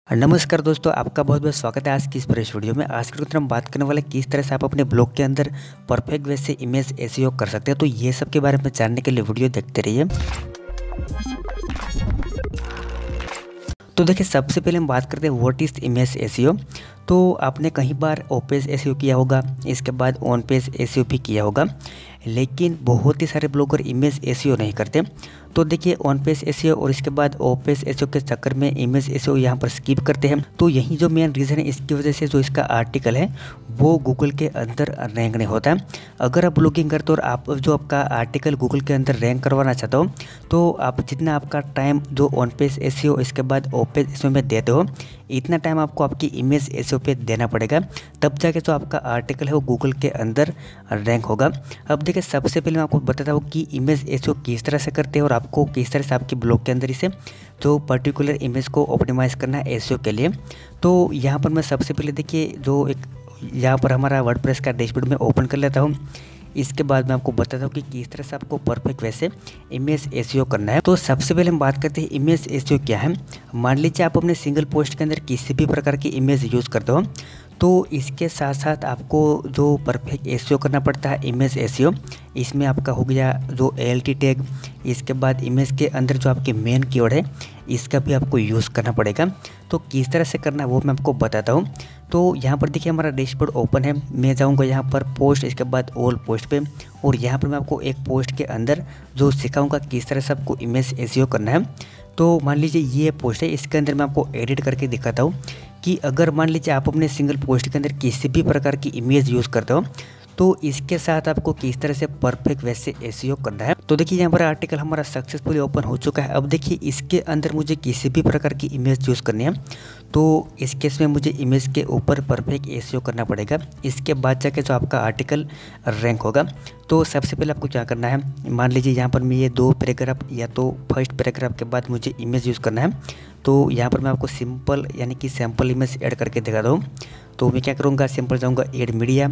नमस्कार दोस्तों, आपका बहुत बहुत स्वागत है आज की इस फ्रेश वीडियो में। आज के अंदर हम बात करने वाले किस तरह से आप अपने ब्लॉग के अंदर परफेक्ट वे से इमेज एसईओ कर सकते हैं। तो ये सब के बारे में जानने के लिए वीडियो देखते रहिए। तो देखिए, सबसे पहले हम बात करते हैं व्हाट इज इमेज एसईओ। तो आपने कहीं बार ऑफ पेज एसईओ किया होगा, इसके बाद ऑन पेज एसईओ भी किया होगा, लेकिन बहुत ही सारे ब्लॉगर इमेज एसईओ नहीं करते। तो देखिए, ऑन पेज एसईओ और इसके बाद ऑफ पेज एसईओ के चक्कर में इमेज एसईओ यहाँ पर स्किप करते हैं। तो यही जो मेन रीज़न है, इसकी वजह से जो इसका आर्टिकल है वो गूगल के अंदर रैंक नहीं होता है। अगर आप ब्लॉगिंग करते हो और आप जो आपका आर्टिकल गूगल के अंदर रैंक करवाना चाहते हो, तो आप जितना आपका टाइम जो ऑन पेज एसईओ इसके बाद ऑफ पेज एसईओ में देते हो, इतना टाइम आपको आपकी इमेज एसईओ पे देना पड़ेगा, तब जाके जो आपका आर्टिकल है वो गूगल के अंदर रैंक होगा। अब देखिए, सबसे पहले मैं आपको बताता हूँ कि इमेज एसईओ किस तरह से करते हैं और आपको किस तरह से आपके ब्लॉग के अंदर इसे जो पर्टिकुलर इमेज को ऑप्टिमाइज़ करना है एसईओ के लिए। तो यहाँ पर मैं सबसे पहले देखिए जो एक यहाँ पर हमारा वर्डप्रेस का डैशबोर्ड में ओपन कर लेता हूँ। इसके बाद मैं आपको बताता हूँ कि किस तरह से आपको परफेक्ट वैसे इमेज एसईओ करना है। तो सबसे पहले हम बात करते हैं इमेज एसईओ क्या है। मान लीजिए आप अपने सिंगल पोस्ट के अंदर किसी भी प्रकार की इमेज यूज़ करते हो, तो इसके साथ साथ आपको जो परफेक्ट एसईओ करना पड़ता है इमेज एसईओ। इसमें आपका हो गया जो एएलटी टैग, इसके बाद इमेज के अंदर जो आपके मेन कीवर्ड है इसका भी आपको यूज़ करना पड़ेगा। तो किस तरह से करना है वो मैं आपको बताता हूँ। तो यहाँ पर देखिए, हमारा डैशबोर्ड ओपन है। मैं जाऊँगा यहाँ पर पोस्ट, इसके बाद ऑल पोस्ट पे, और यहाँ पर मैं आपको एक पोस्ट के अंदर जो सिखाऊंगा किस तरह से आपको इमेज एसईओ करना है। तो मान लीजिए ये पोस्ट है, इसके अंदर मैं आपको एडिट करके दिखाता हूँ कि अगर मान लीजिए आप अपने सिंगल पोस्ट के अंदर किसी भी प्रकार की इमेज यूज़ करते हो, तो इसके साथ आपको किस तरह से परफेक्ट वैसे एसईओ करना है। तो देखिए, यहाँ पर आर्टिकल हमारा सक्सेसफुली ओपन हो चुका है। अब देखिए, इसके अंदर मुझे किसी भी प्रकार की इमेज यूज़ करनी है, तो इस केस में मुझे इमेज के ऊपर परफेक्ट एसईओ करना पड़ेगा। इसके बाद जाके जो आपका आर्टिकल रैंक होगा। तो सबसे पहले आपको क्या करना है, मान लीजिए यहाँ पर मैं ये दो पैराग्राफ या तो फर्स्ट पैराग्राफ के बाद मुझे इमेज यूज़ करना है। तो यहाँ पर मैं आपको सिंपल यानी कि सैम्पल इमेज ऐड करके दिखाता हूँ। तो मैं क्या करूँगा, सिंपल जाऊँगा ऐड मीडिया।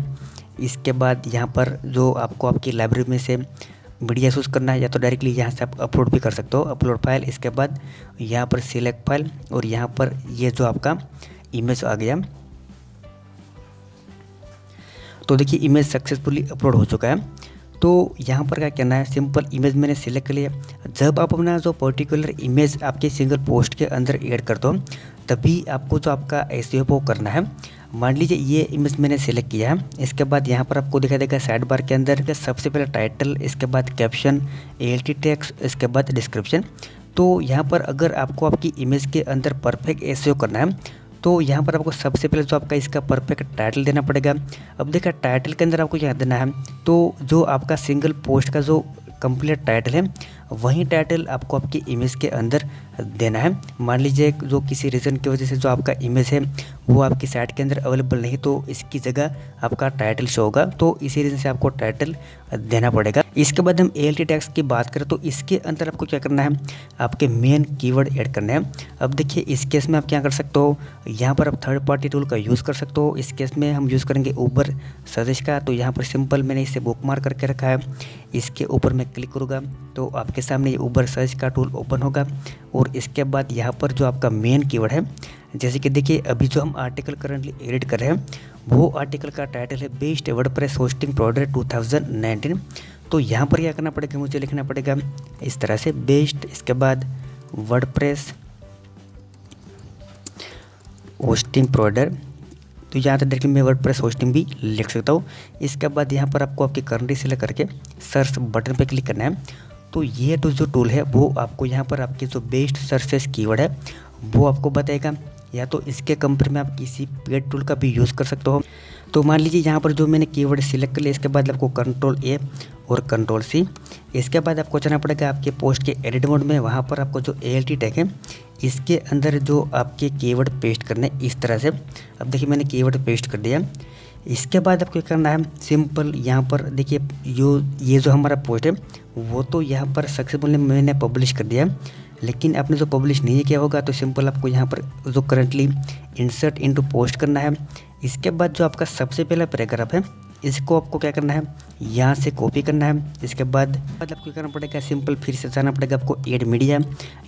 इसके बाद यहाँ पर जो आपको आपकी लाइब्रेरी में से मीडिया चूज़ करना है, या तो डायरेक्टली यहाँ से आप अपलोड भी कर सकते हो, अपलोड फाइल। इसके बाद यहाँ पर सिलेक्ट फाइल, और यहाँ पर ये जो आपका इमेज आ गया। तो देखिए, इमेज सक्सेसफुली अपलोड हो चुका है। तो यहाँ पर क्या करना है, सिंपल इमेज मैंने सिलेक्ट कर लिया। जब आप अपना जो पर्टिकुलर इमेज आपके सिंगल पोस्ट के अंदर ऐड करते हो, तभी आपको जो आपका एसईओ वो करना है। मान लीजिए ये इमेज मैंने सिलेक्ट किया है। इसके बाद यहाँ पर आपको दिखाई देगा साइड बार के अंदर सबसे पहले टाइटल, इसके बाद कैप्शन, एएलटी टेक्स्ट, इसके बाद डिस्क्रिप्शन। तो यहाँ पर अगर आपको आपकी इमेज के अंदर परफेक्ट एसईओ करना है, तो यहाँ पर आपको सबसे पहले जो आपका इसका परफेक्ट टाइटल देना पड़ेगा। अब देखा, टाइटल के अंदर आपको क्या देना है, तो जो आपका सिंगल पोस्ट का जो कंप्लीट टाइटल है, वही टाइटल आपको आपकी इमेज के अंदर देना है। मान लीजिए जो किसी रीज़न की वजह से जो आपका इमेज है वो आपकी साइट के अंदर अवेलेबल नहीं, तो इसकी जगह आपका टाइटल शो होगा। तो इसी रीज़न से आपको टाइटल देना पड़ेगा। इसके बाद हम एएलटी टैग्स की बात करें, तो इसके अंदर आपको क्या करना है, आपके मेन कीवर्ड ऐड करना है। अब देखिए, इस केस में आप क्या कर सकते हो, यहाँ पर आप थर्ड पार्टी टूल का यूज़ कर सकते हो। इस केस में हम यूज़ करेंगे उबर सजेस्ट का। तो यहाँ पर सिंपल मैंने इसे बुकमार्क करके रखा है। इसके ऊपर मैं क्लिक करूँगा तो आपके सामने ये उबर सर्च का टूल ओपन होगा। और इसके बाद यहाँ पर जो आपका मेन कीवर्ड है, जैसे कि देखिए, अभी जो हम आर्टिकल करंटली एडिट कर रहे हैं, वो आर्टिकल का टाइटल है बेस्ट वर्डप्रेस होस्टिंग प्रोडक्ट 2019। तो यहाँ पर क्या करना पड़ेगा, मुझे लिखना पड़ेगा इस तरह से बेस्ट, इसके बाद वर्डप्रेस होस्टिंग प्रोडक्ट। तो यहाँ तक देखिए, मैं वर्डप्रेस होस्टिंग भी लिख सकता हूँ। इसके बाद यहाँ पर आपको आपकी करंटली सिलेक्ट करके सर्च बटन पे क्लिक करना है। तो ये जो टूल है वो आपको यहाँ पर आपकी जो बेस्ट सर्चेस कीवर्ड है वो आपको बताएगा, या तो इसके कंपेयर में आप किसी पेड टूल का भी यूज़ कर सकते हो। तो मान लीजिए यहाँ पर जो मैंने कीवर्ड सिलेक्ट कर लिया, इसके बाद आपको Ctrl+A और Ctrl+C। इसके बाद आपको जाना पड़ेगा आपके पोस्ट के एडिट मोड में। वहाँ पर आपको जो एएलटी टैग है, इसके अंदर जो आपके कीवर्ड पेस्ट करने इस तरह से। अब देखिए, मैंने कीवर्ड पेस्ट कर दिया। इसके बाद आपको क्या करना है, सिंपल यहाँ पर देखिए, ये जो हमारा पोस्ट है वो तो यहाँ पर सक्सेसफुली मैंने पब्लिश कर दिया, लेकिन आपने जो पब्लिश नहीं किया होगा, तो सिंपल आपको यहाँ पर जो करंटली इंसर्ट इनटू पोस्ट करना है। इसके बाद जो आपका सबसे पहला पैराग्राफ है, इसको आपको क्या करना है, यहाँ से कॉपी करना है। इसके बाद आपको क्या करना पड़ेगा, सिंपल फिर से जाना पड़ेगा आपको ऐड मीडिया।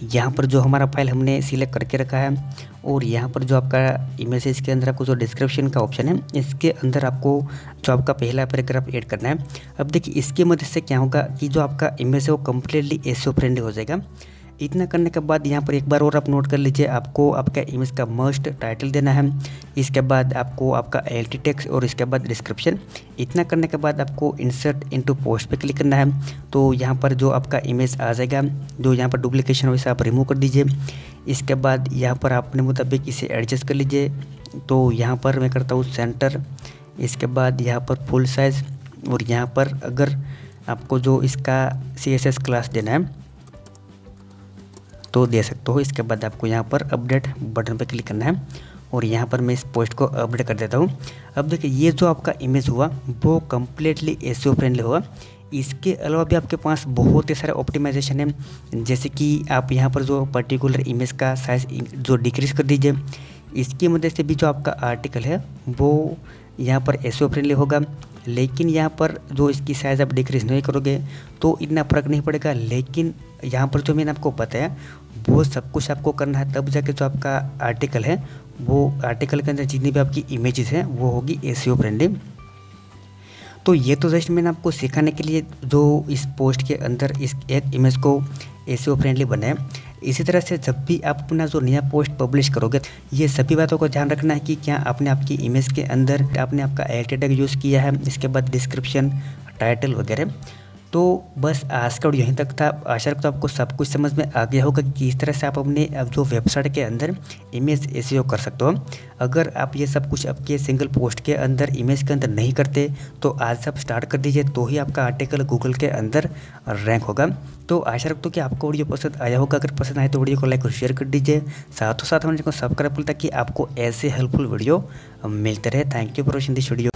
यहाँ पर जो हमारा फाइल हमने सिलेक्ट करके रखा है और यहाँ पर जो आपका इमेज है इसके अंदर आपको जो डिस्क्रिप्शन का ऑप्शन है इसके अंदर आपको जो आपका पहला पैराग्राफ ऐड करना है। अब देखिए इसकी मदद से क्या होगा कि जो आपका इमेज है वो कम्प्लीटली एसईओ फ्रेंडली हो जाएगा। इतना करने के बाद यहाँ पर एक बार और आप नोट कर लीजिए, आपको आपका इमेज का मस्ट टाइटल देना है। इसके बाद आपको आपका एल्टी टेक्स्ट और इसके बाद डिस्क्रिप्शन। इतना करने के बाद आपको इंसर्ट इनटू पोस्ट पे क्लिक करना है। तो यहाँ पर जो आपका इमेज आ जाएगा, जो यहाँ पर डुप्लीकेशन वैसे आप रिमूव कर दीजिए। इसके बाद यहाँ पर अपने मुताबिक इसे एडजस्ट कर लीजिए। तो यहाँ पर मैं करता हूँ सेंटर। इसके बाद यहाँ पर फुल साइज़ और यहाँ पर अगर आपको जो इसका CSS क्लास देना है तो दे सकते हो। इसके बाद आपको यहाँ पर अपडेट बटन पर क्लिक करना है और यहाँ पर मैं इस पोस्ट को अपडेट कर देता हूँ। अब देखिए ये जो आपका इमेज हुआ वो कम्प्लीटली एसईओ फ्रेंडली होगा। इसके अलावा भी आपके पास बहुत ही सारे ऑप्टिमाइजेशन है, जैसे कि आप यहाँ पर जो पर्टिकुलर इमेज का साइज़ जो डिक्रीज कर दीजिए। इसकी मदद से भी जो आपका आर्टिकल है वो यहाँ पर एसईओ फ्रेंडली होगा। लेकिन यहाँ पर जो इसकी साइज़ आप डिक्रीज नहीं करोगे तो इतना फ़र्क नहीं पड़ेगा। लेकिन यहाँ पर जो मैंने आपको बताया वो सब कुछ आपको करना है, तब जाके जो आपका आर्टिकल है वो आर्टिकल के अंदर जितनी भी आपकी इमेजेस हैं वो होगी एसईओ फ्रेंडली। तो ये तो जस्ट मैंने आपको सिखाने के लिए जो इस पोस्ट के अंदर इस एक इमेज को एसईओ फ्रेंडली बनाए। इसी तरह से जब भी आप अपना जो नया पोस्ट पब्लिश करोगे ये सभी बातों को ध्यान रखना है कि क्या आपने आपकी इमेज के अंदर आपने आपका एल्टी टैग यूज़ किया है, इसके बाद डिस्क्रिप्शन, टाइटल वगैरह। तो बस आज का वीडियो यहीं तक था। आशा रखता हूँ आपको सब कुछ समझ में आ गया होगा कि किस तरह से आप अपने जो वेबसाइट के अंदर इमेज एसईओ कर सकते हो। अगर आप ये सब कुछ आपके सिंगल पोस्ट के अंदर इमेज के अंदर नहीं करते तो आज आप स्टार्ट कर दीजिए, तो ही आपका आर्टिकल गूगल के अंदर रैंक होगा। तो आशा रखता हूँ कि आपको वीडियो पसंद आया होगा। अगर पसंद आए तो वीडियो को लाइक और शेयर कर दीजिए, साथ ही साथ हमारे को सब्सक्राइब ताकि आपको ऐसे हेल्पफुल वीडियो मिलते रहे। Thank you for watching this video.